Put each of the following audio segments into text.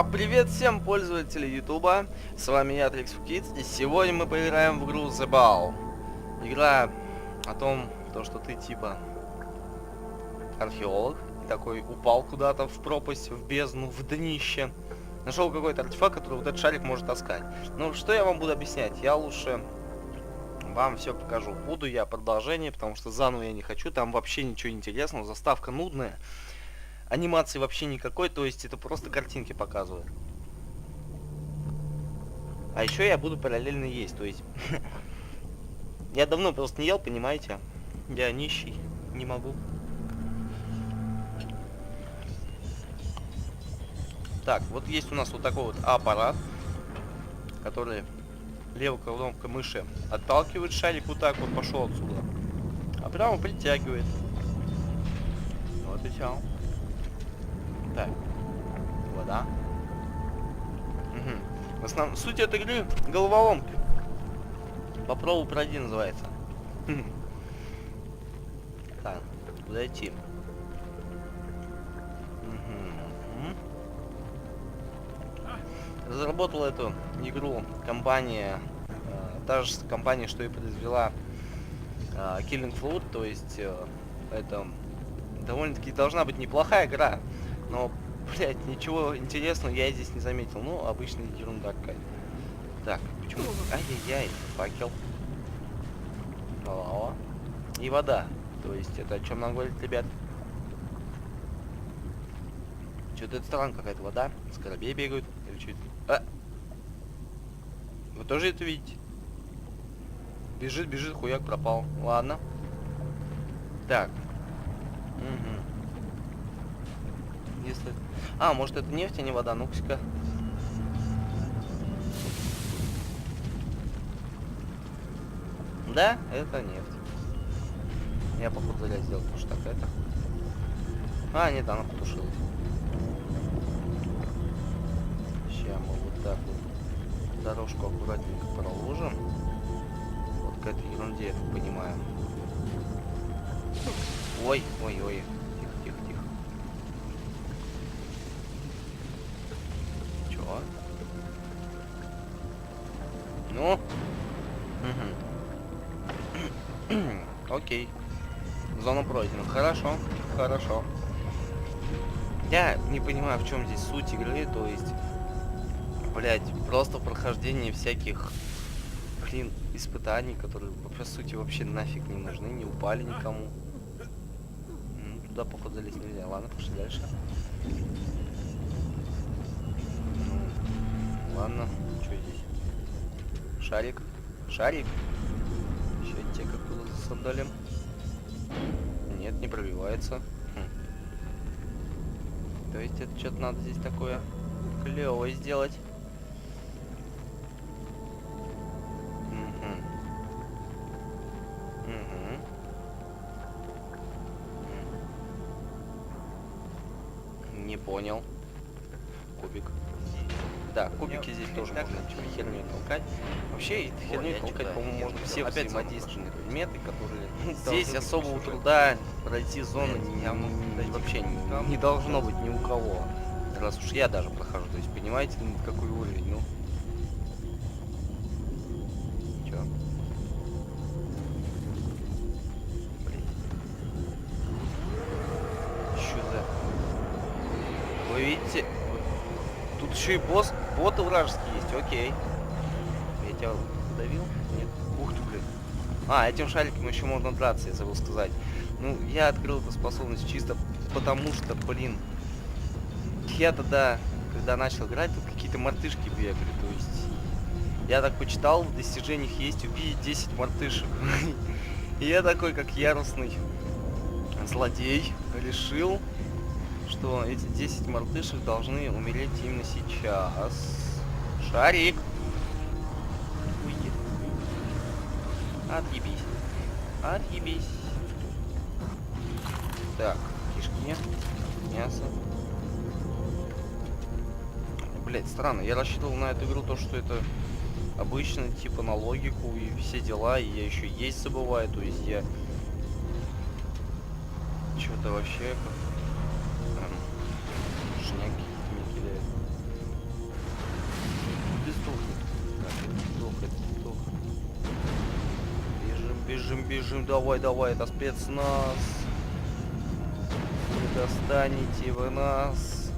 Привет всем пользователям Ютуба, с вами я, TrixForKids, и сегодня мы поиграем в игру The Ball. Игра о том, что ты типа археолог, и такой упал куда-то в пропасть, в бездну, в днище. Нашел какой-то артефакт, который вот этот шарик может таскать. Ну, что я вам буду объяснять? Я лучше вам все покажу. Буду я продолжение, потому что заново я не хочу, там вообще ничего интересного, заставка нудная. Анимации вообще никакой, то есть это просто картинки показывают. А еще я буду параллельно есть, то есть... Я давно просто не ел, понимаете? Я нищий, не могу. Так, вот есть у нас вот такой вот аппарат, который левой кнопкой мыши отталкивает шарик, вот так вот пошел отсюда. А прямо притягивает. Вот и все. Так, вода. Угу. В основном суть этой игры головоломки. Попробуй пройди называется. Так, куда идти? Разработала эту игру компания, та же компания, что и произвела Killing Floor, то есть это довольно-таки должна быть неплохая игра, но, блять, ничего интересного я здесь не заметил. Ну, обычная ерунда какая-то. Так, почему? Ай-яй-яй, факел. О, и вода. То есть это о чем нам говорит, ребят? Что-то это странно, какая-то вода. Скоробей бегают. Или что это? А! Вы тоже это видите? Бежит, бежит, хуяк пропал. Ладно. Так. Угу. Если... А, может это нефть, а не вода? Ну-ка. Да, это нефть. Я, походу, зря сделал, потому что так это... А, нет, она потушилась. Сейчас мы вот так вот дорожку аккуратненько проложим. Вот к этой ерунде, я так понимаю. Ой, ой, ой. Тихо, тихо, тихо. Чё? Ну? Угу. Окей. Зона пройдена. Хорошо, хорошо. Я не понимаю, в чем здесь суть игры, то есть, блять, просто прохождение всяких, блин, испытаний, которые по сути вообще нафиг не нужны, не упали никому. Туда, походу, залезть нельзя. Ладно, пошли дальше. Ладно, что здесь? Шарик. Шарик. Еще те как-то засандалим. Нет, не пробивается. То есть это что-то надо здесь такое клевое сделать. Не понял. Кубик. Да, кубики здесь тоже можно херню толкать. Вообще, херню толкать, по-моему, можно все взаимодействующие предметы, которые... Здесь особого труда пройти зону вообще не должно быть ни у кого. Раз уж я даже прохожу, то есть понимаете, какой уровень, ну. Чё? Блин. Чё за... Вы видите? Тут еще и боты вражеские есть, окей. Я тебя давил? Нет. Ух ты, блин. А, этим шариком еще можно драться, я забыл сказать. Ну, я открыл эту способность чисто потому что, блин, я тогда, когда начал играть, тут какие-то мартышки бегали, то есть я так почитал, в достижениях есть убить 10 мартышек. И я такой, как яростный злодей, решил, что эти 10 мартышек должны умереть именно сейчас. Шарик! Уйди. Отъебись. Отъебись. Так, кишки, мясо. Блять, странно. Я рассчитывал на эту игру то, что это обычно, типа, на логику и все дела, и я еще есть забываю, то есть я... Что-то вообще как... Шняки не кидает. бежим, давай, давай, это спецназ. Не достанете вы нас.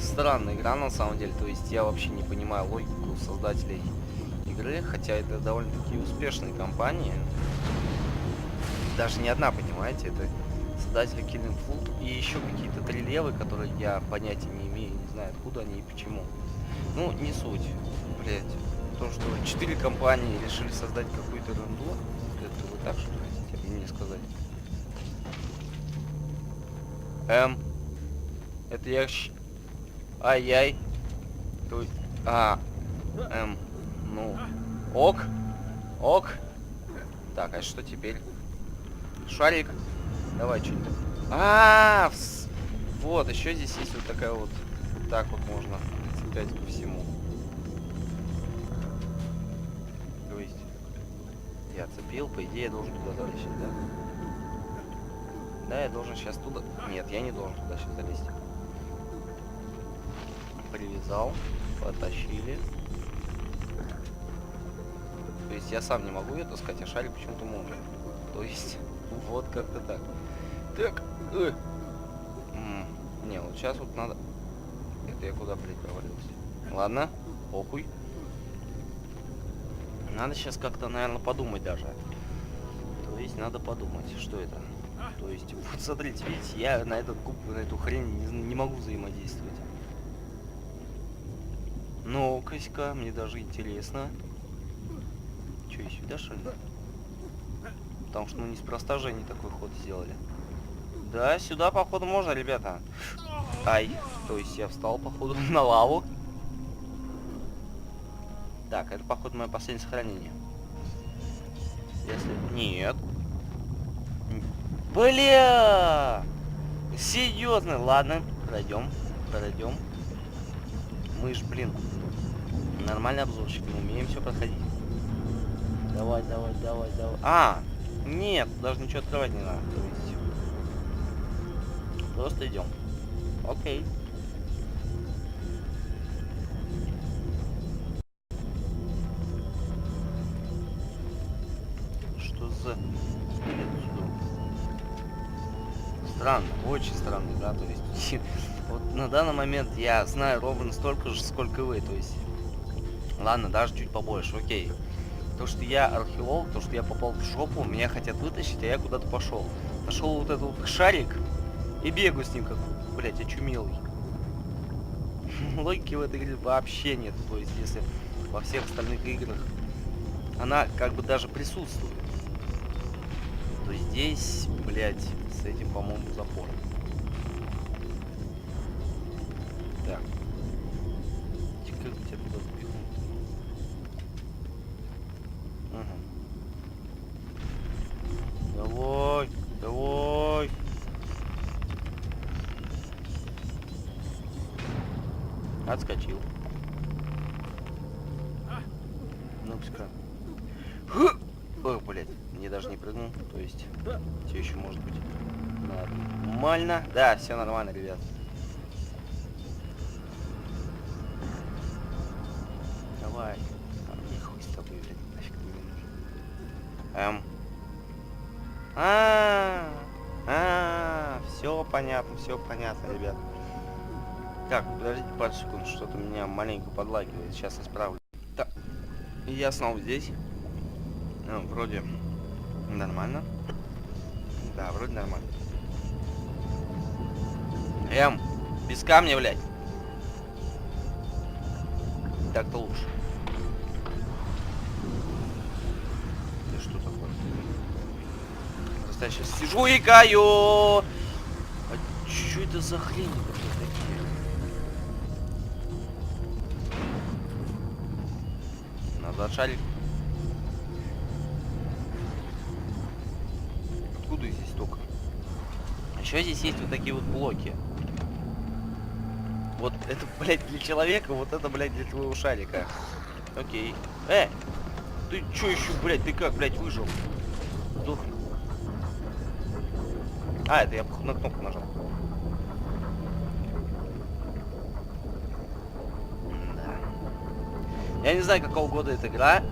Странная игра на самом деле, то есть я вообще не понимаю логику создателей игры, хотя это довольно-таки успешные компании. Даже не одна, понимаете, это создатели Killing Floor и еще какие-то три левы, которые я понятия не имею, не знаю откуда они и почему. Ну, не суть, блять. То, что 4 компании решили создать какую-то ерунду, это вы так что хотите мне сказать? Это я... Ай-яй. Ну... Ок. Ок. Так, а что теперь? Шарик. Давай что-нибудь. Вот, еще здесь есть вот такая вот... Вот так вот можно цеплять по всему. То есть... Я цепил, по идее я должен туда залезть, да? Да, я должен сейчас туда... Нет, я не должен туда сейчас залезть. Привязал, потащили. То есть я сам не могу ее таскать, а шарик почему-то может. То есть, вот как-то так. Так. Не, вот сейчас вот надо... Это я куда, блядь, провалился? Ладно, похуй. Надо сейчас как-то, наверное, подумать даже. То есть надо подумать, что это. То есть, вот смотрите, видите, я на этот куб, на эту хрень не могу взаимодействовать. Ну, Каська, мне даже интересно. Че, и сюда, что ли? Потому что, ну, неспроста же они такой ход сделали. Да, сюда, походу, можно, ребята. Ай, то есть я встал, походу, на лаву. Так, это, походу, мое последнее сохранение. Если... Нет. Бля! Серьезно, ладно, пройдем. Мы ж, блин, нормальный обзорщик, мы умеем все проходить. Давай. Нет, даже ничего открывать не надо. То есть... Просто идем. Окей. Что за... Странно, очень странно, да, то есть... Вот на данный момент я знаю ровно столько же, сколько вы, то есть... Ладно, даже чуть побольше, окей. То, что я археолог, то, что я попал в жопу, меня хотят вытащить, а я куда-то пошел. Нашел вот этот вот шарик и бегаю с ним как, блять, очумелый. Логики в этой игре вообще нет. То есть, если во всех остальных играх она как бы даже присутствует, то здесь, блять, с этим, по-моему, запор. Так. Как тебя туда запихнуть? Давай. Отскочил. Ну-ка. Ой, блядь, мне даже не прыгнул. То есть, все еще может быть нормально. Да, все нормально, ребят. Давай. Мне хуй с тобой, блядь, нафиг не нужен. Все понятно, ребят. Так, подождите пару секунд, что-то меня маленько подлагивает. Сейчас исправлю. Так, я снова здесь. Вроде нормально. Да, вроде нормально. Без камня, блядь. Так-то лучше. Да что такое? Просто я сейчас сижу и каю. А что это за хрень такие? Назад шарик. Откуда здесь только? Еще здесь есть вот такие вот блоки. Вот это, блядь, для человека, вот это, блядь, для твоего шарика. Окей. Ты чё еще, блядь, ты как, блядь, выжил? Сдохни. Это я на кнопку нажал. Да. Я не знаю, какого года эта игра.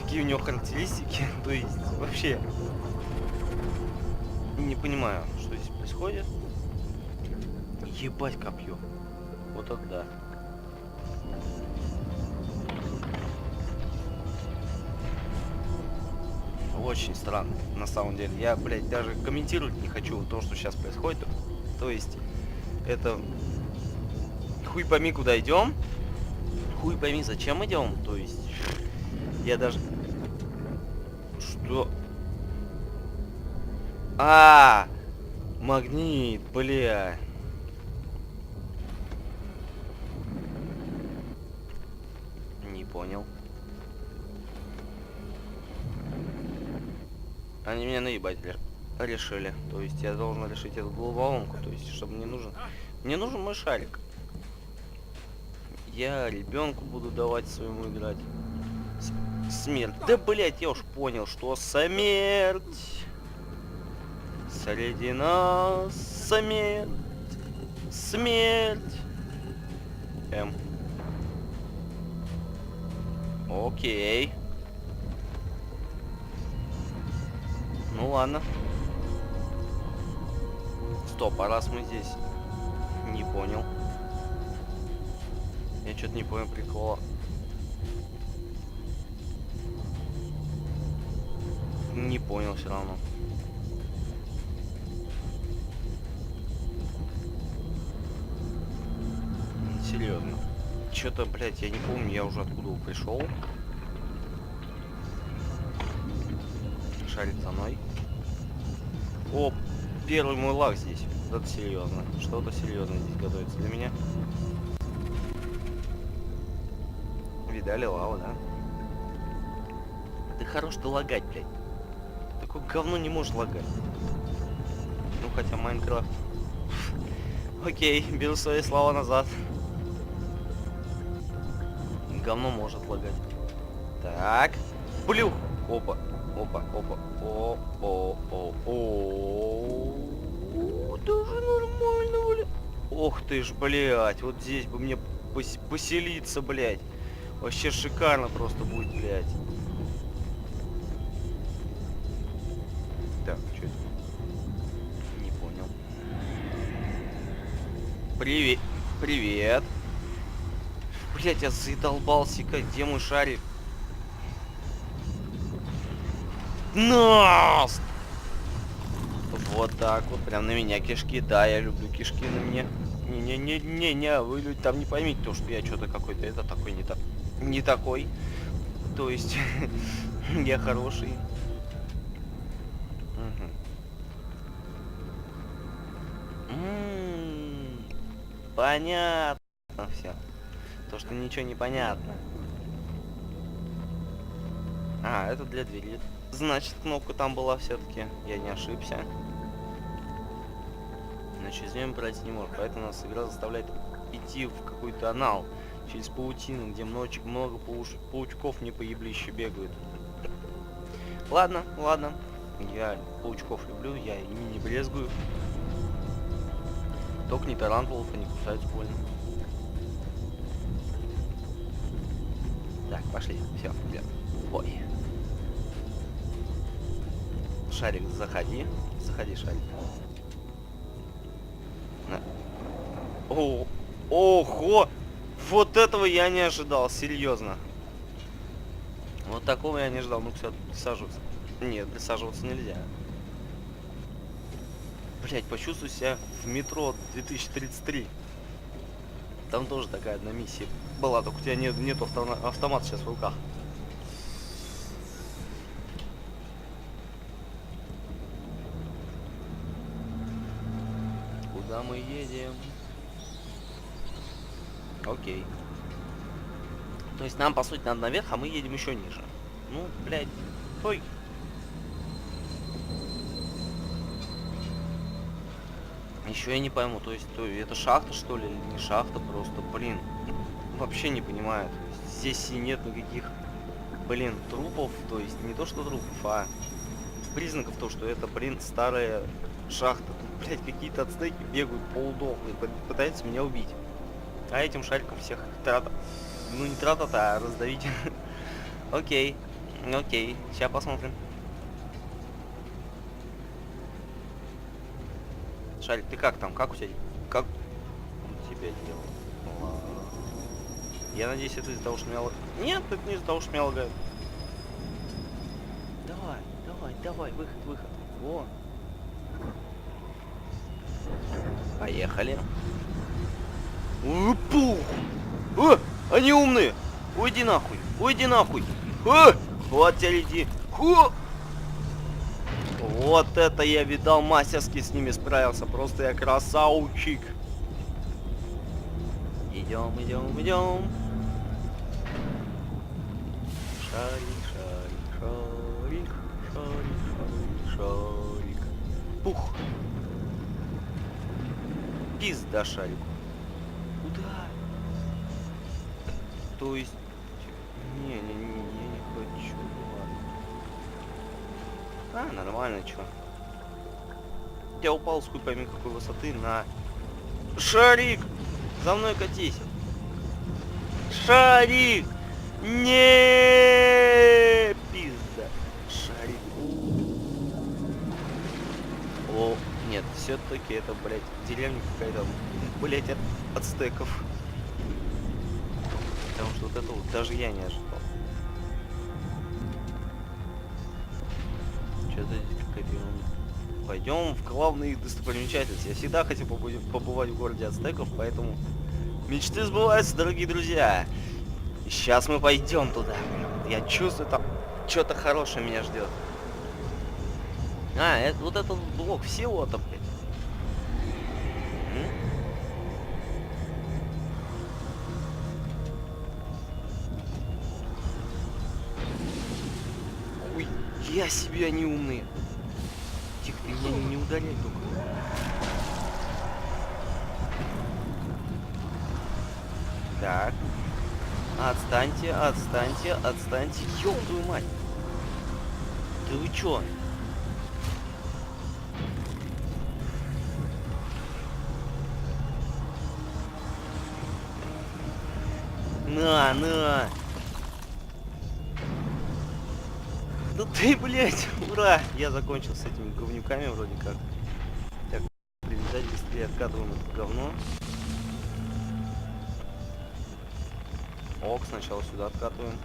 какие у него характеристики. То есть, вообще, не понимаю, что здесь происходит. Ебать копье. Вот это да. Очень странно, на самом деле. Я, блядь, даже комментировать не хочу то, что сейчас происходит. То есть, это... Хуй пойми, куда идем. Хуй пойми, зачем идем. То есть, я даже... Что? Магнит, бля. Не понял. Они меня наебать решили. То есть я должен решить эту головоломку. То есть, чтобы мне нужен... Мне нужен мой шарик. Я ребенку буду давать своему играть. Смерть. Да, блять, я уж понял, что смерть. Среди нас смерть. Смерть. Окей. Ну ладно. Стоп, а раз мы здесь... Не понял. Я что-то не понял прикола. Не понял все равно. Серьезно. Что-то, блядь, я не помню, я уже откуда пришел. Шарик за мной. О, первый мой лаг здесь. Это серьезно. Что-то серьезное здесь готовится для меня. Видали лаву, да? Ты хорош ты лагать, блядь. Такое говно не может лагать. Ну хотя Майнкрафт. Окей, беру свои слова назад. Говно может лагать. Так. Плюх. Опа. Опа, опа. О, даже нормально, блядь. Ох ты ж, блядь. Вот здесь бы мне поселиться, блядь. Вообще шикарно просто будет, блядь. Так, что это? Не понял. Привет. Привет. Блядь, я задолбался, где мой шарик? Нас! Вот так вот, прям на меня кишки. Да, я люблю кишки на мне. Не, вы люди там не поймите, то, что я что-то какой-то это такой не такой. То есть я хороший. Понятно все. То, что ничего не понятно. А, это для двери. Значит, кнопка там была все-таки. Я не ошибся. Иначе из нее брать не может. Поэтому нас игра заставляет идти в какой-то анал. Через паутину, где много паучков не поеблище бегают. Ладно, ладно. Я паучков люблю, я ими не брезгую. Только не тарантулов, они кусаются больно. Так, пошли. Все, где? Ой. Шарик, заходи. Заходи, шарик. На. О, ого! Вот этого я не ожидал, серьезно. Вот такого я не ожидал. Ну, кстати, присаживаться. Нет, присаживаться нельзя. Блять, почувствуй себя в метро 2033. Там тоже такая одна миссия была, только у тебя нету автомата сейчас в руках. Куда мы едем? Окей. То есть нам, по сути, надо наверх, а мы едем еще ниже. Ну, блядь. Ой. Еще я не пойму, то есть это шахта, что ли, или не шахта, просто, блин. Вообще не понимаю. То есть, здесь и нет никаких, блин, трупов, то есть не то что трупов, а признаков того, что это, блин, старая шахта. Тут, блядь, какие-то ацтеки бегают полудохлые, пытаются меня убить. А этим шариком всех ну не тратата, а раздавить. Окей. Окей, сейчас посмотрим. Шарик, ты как там? Как у тебя? Как у тебя дело? Ладно. Я надеюсь, это из-за того, что меня... Нет, это не из-за того, что меня лагает. Давай, давай, давай, выход, выход. Во. Поехали. Пух! Они умные! Уйди нахуй! Уйди нахуй! Вот тебя лети! Вот это я видал, мастерски с ними справился. Просто я красавчик. Идем, идем, идем. Шарик, шарик, шарик, шарик, шарик, шарик. Пух. Пизда шарику. Куда? То есть... Не, я не хочу. Ладно. А, нормально, чё. Я упал с хуй пойми какой высоты на... Шарик! За мной катись! Шарик! Не, пизда. Шарик. О, нет, все-таки это, блядь, деревня какая-то, блядь, от ацтеков. Потому что вот это вот даже я не ожидал. Что-то здесь какая-то ерунда. Пойдем в главные достопримечательности. Я всегда хотел побывать в городе ацтеков, поэтому мечты сбываются, дорогие друзья. И сейчас мы пойдем туда. Я чувствую, там что-то хорошее меня ждет. А, это вот этот блок всего-то, блядь. Ой, я себе, они умные. Тихо, ты меня не ударяй только. Так. Отстаньте, отстаньте, отстаньте. Ёб твою мать. Да вы чё? На, на. Да ты, блядь, ура! Я закончил с этими говнюками вроде как. Так, привязать быстрее, откатываем это говно. Ок, сначала сюда откатываем.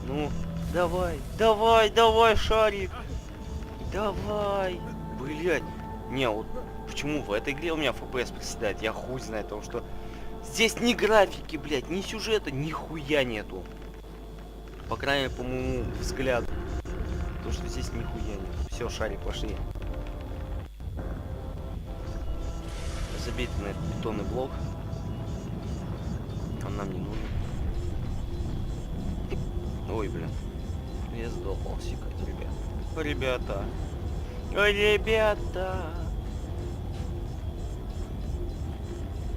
Ну, давай, давай, давай, шарик. Давай. Блять. Не, вот почему в этой игре у меня FPS проседает, я хуй знает, потому что здесь ни графики, блять, ни сюжета, ни хуя нету. По крайней мере, по моему взгляду. Потому что здесь нихуя нет. Все, шарик, пошли. Забить на этот бетонный блок. Он нам не нужен. Ой, блин. Я сдохал секать, ребят. Ребята. Ой, ребята.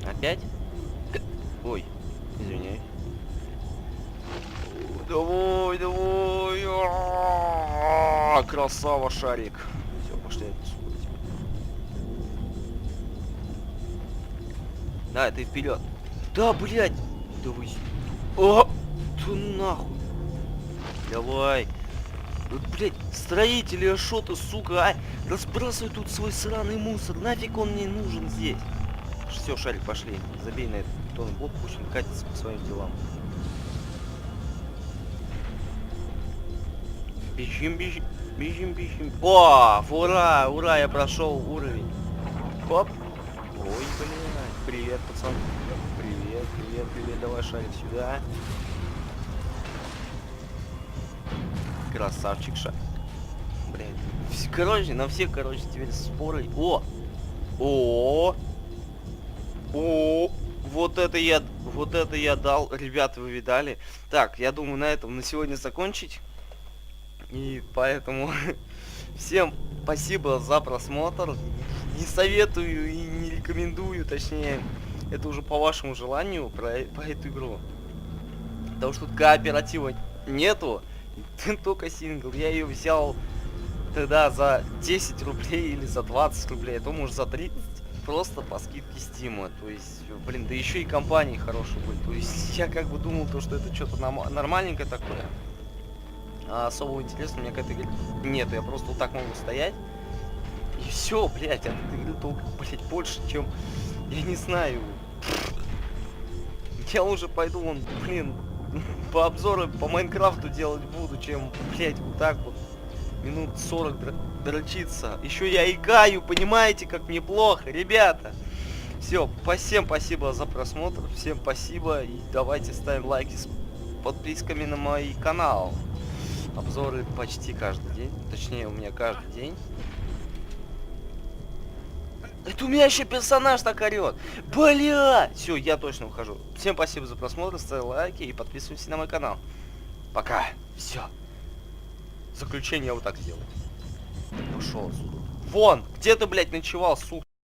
Опять? Ой, извиняюсь. Давай, давай. Красава, шарик. Все, пошли отсюда. Да, ты вперед. Да, блядь. Да вы... О! Да нахуй. Давай. Вот, блядь, строители, а шо ты, сука, а? Разбрасывай тут свой сраный мусор. Нафиг он мне нужен здесь? Все, шарик, пошли. Забей на этот бетонный блок, пусть он катится по своим делам. Бежим, бежим, бежим, бежим. О, ура, ура, я прошел уровень. Хоп. Ой, блядь. Привет, пацан. Привет, привет, привет. Давай, шарик, сюда. Красавчик, шарик. Блядь. Короче, на всех, короче, теперь споры. О! О! О! Вот это я дал. Ребята, вы видали? Так, я думаю, на этом на сегодня закончить. И поэтому всем спасибо за просмотр. Не советую и не рекомендую, точнее, это уже по вашему желанию по эту игру. Потому что тут кооператива нету, только сингл. Я ее взял тогда за 10 рублей или за 20 рублей, а то может за 30. просто по скидке Стима. То есть, блин, да еще и компании хорошие были. То есть я как бы думал, то, что это что-то нормальненькое такое. А особого интереса у меня к этой игре нет. Я просто вот так могу стоять. И все, блядь, от этой игры толку, блядь, больше, чем, я не знаю. Я уже пойду, вон, блин, по обзору по Майнкрафту делать буду, чем, блядь, вот так вот минут 40 дрочиться. Еще я играю, понимаете, как мне плохо, ребята. Все, всем спасибо за просмотр, всем спасибо. И давайте ставим лайки с подписками на мой канал. Обзоры почти каждый день, точнее у меня каждый день. Это у меня еще персонаж так орет. Бля! Все, я точно ухожу. Всем спасибо за просмотр, ставь лайки и подписывайся на мой канал. Пока. Все. Заключение я вот так сделаю. Пошел отсюда. Вон! Где ты, блядь, ночевал, сука?